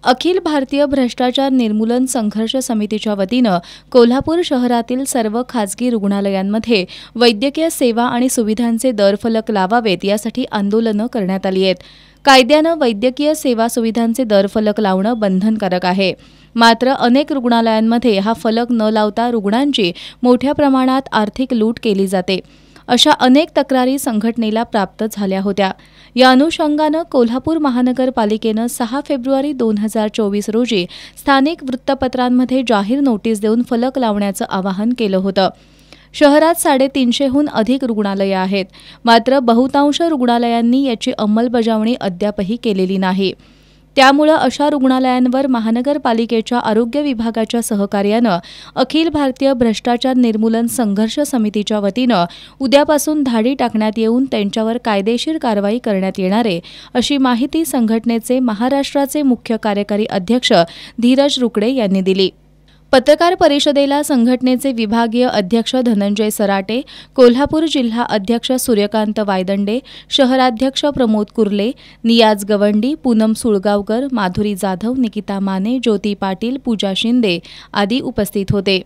अखिल भारतीय भ्रष्टाचार निर्मूलन संघर्ष समितीच्या वतीनं कोल्हापूर शहरातील सर्व खासगी रुग्णालयांमध्ये वैद्यकीय सेवा आणि सुविधांचे दरफलक लावावेत यासाठी आंदोलनं करण्यात आली आहेत. कायद्यानं वैद्यकीय सेवा सुविधांचे दरफलक लावणं बंधनकारक आहे. मात्र अनेक रुग्णालयांमध्ये हा फलक न लावता रुग्णांची मोठ्या प्रमाणात आर्थिक लूट केली जाते. अशा अनेक तक्रारी संघटनेला प्राप्त झाल्या होत्या. या अनुषंगानं कोल्हापूर महानगरपालिकेनं 6 फेब्रुवारी 2024 रोजी स्थानिक वृत्तपत्रांमध्ये जाहीर नोटीस देऊन फलक लावण्याचं आवाहन केलं होतं. शहरात 350हून अधिक रुग्णालयं आहेत. मात्र बहुतांश रुग्णालयांनी याची अंमलबजावणी अद्यापही केलेली नाही. त्यामुळे अशा रुग्णालयांवर महानगरपालिकेच्या आरोग्य विभागाच्या सहकार्यानं अखिल भारतीय भ्रष्टाचार निर्मूलन संघर्ष समितीच्या वतीनं उद्यापासून धाडी टाकण्यात येऊन त्यांच्यावर कायदेशीर कारवाई करण्यात येणार आहे, अशी माहिती संघटनेचे महाराष्ट्राचे मुख्य कार्यकारी अध्यक्ष धीरज रुकडे यांनी दिली. पत्रकार परिषदेला संघटनेचे विभागीय अध्यक्ष धनंजय सराटे, कोल्हापूर जिल्हा अध्यक्ष सूर्यकांत वायदंडे, शहराध्यक्ष प्रमोद कुर्ले, नियाज गवंडी, पूनम सुळगावकर, माधुरी जाधव, निकिता माने, ज्योती पाटील, पूजा शिंदे आदी उपस्थित होते.